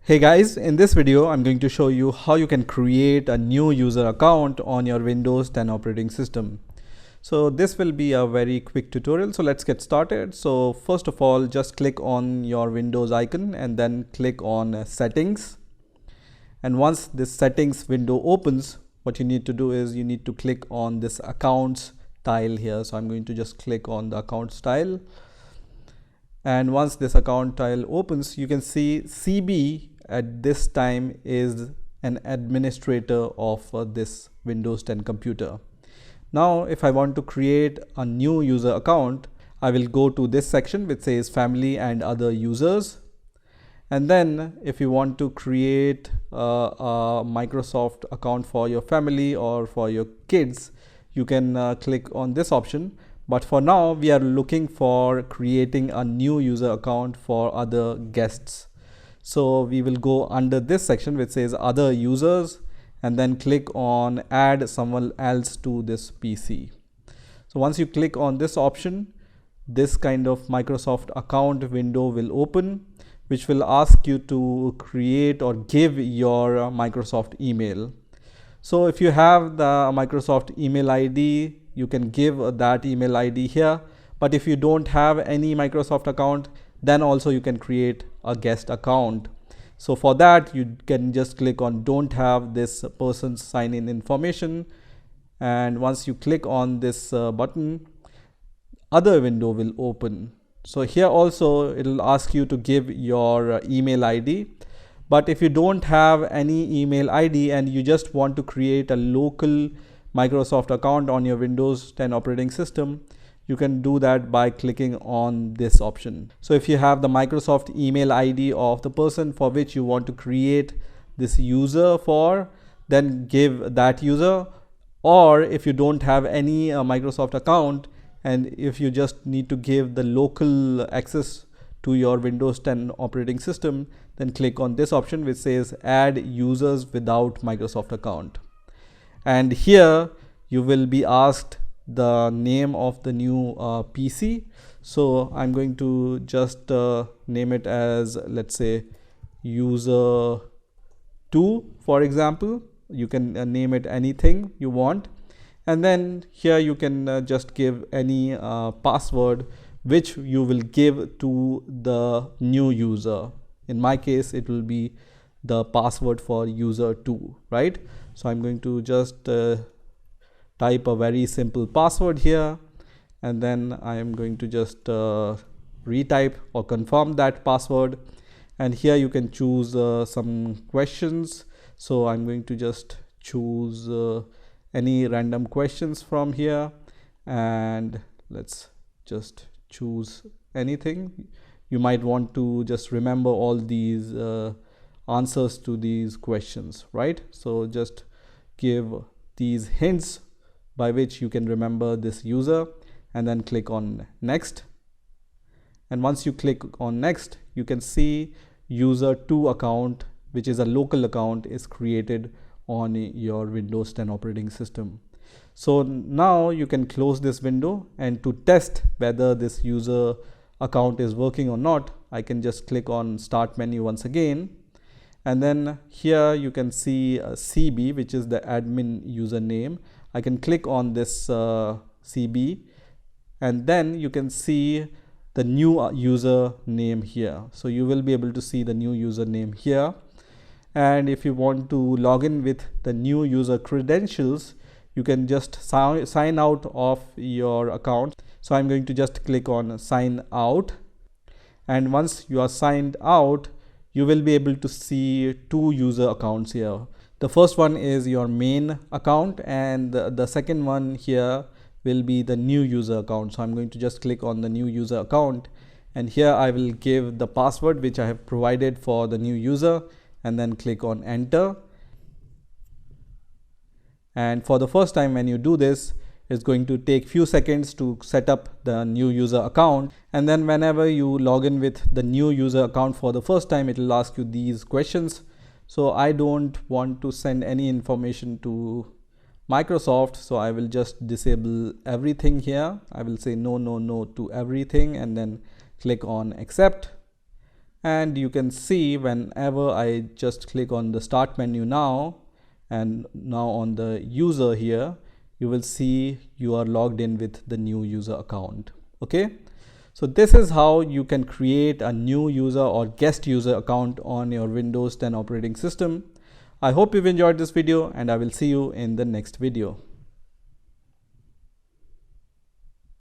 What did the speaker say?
Hey guys, in this video I'm going to show you how you can create a new user account on your Windows 10 operating system. So this will be a very quick tutorial, so let's get started. So first of all, just click on your Windows icon and then click on settings. And once this settings window opens, what you need to do is you need to click on this accounts tile here. So I'm going to just click on the accounts tile. And once this account tile opens, you can see CB at this time is an administrator of this Windows 10 computer. Now, if I want to create a new user account, I will go to this section which says family and other users. And then if you want to create a Microsoft account for your family or for your kids, you can click on this option. But for now, we are looking for creating a new user account for other guests. So we will go under this section which says other users and then click on add someone else to this PC. So once you click on this option, this kind of Microsoft account window will open, which will ask you to create or give your Microsoft email. So if you have the Microsoft email ID, you can give that email ID here. But if you don't have any Microsoft account, then also you can create a guest account. So for that, you can just click on don't have this person's sign in information. And once you click on this button, other window will open. So here also it will ask you to give your email ID. But if you don't have any email ID and you just want to create a local Microsoft account on your Windows 10 operating system, you can do that by clicking on this option. So if you have the Microsoft email ID of the person for which you want to create this user for, then give that user. Or if you don't have any Microsoft account and if you just need to give the local access to your Windows 10 operating system, then click on this option which says add users without Microsoft account. And here you will be asked the name of the new PC. So I'm going to just name it as, let's say, user 2, for example. You can name it anything you want. And then here you can just give any password which you will give to the new user. In my case, it will be the password for user 2, right? So I'm going to just type a very simple password here, and then I am going to just retype or confirm that password. And here you can choose some questions. So I'm going to just choose any random questions from here, and let's just choose anything. You might want to just remember all these answers to these questions, right? So just give these hints by which you can remember this user, and then click on next. And once you click on next, you can see user 2 account, which is a local account, is created on your Windows 10 operating system. So now you can close this window, and to test whether this user account is working or not, I can just click on start menu once again. And then here you can see CB, which is the admin username. I can click on this CB, and then you can see the new user name here. So you will be able to see the new username here. And if you want to log in with the new user credentials, you can just sign out of your account. So I'm going to just click on sign out. And once you are signed out, you will be able to see two user accounts here. The first one is your main account, and the second one here will be the new user account. So I'm going to just click on the new user account, and here I will give the password which I have provided for the new user, and then click on enter. And for the first time when you do this, it's going to take few seconds to set up the new user account. And then whenever you log in with the new user account for the first time, it will ask you these questions. So I don't want to send any information to Microsoft, so I will just disable everything here. I will say no to everything, and then click on accept. And you can see whenever I just click on the start menu now, and now on the user here, you will see you are logged in with the new user account. Okay, so this is how you can create a new user or guest user account on your Windows 10 operating system. I hope you've enjoyed this video, and I will see you in the next video.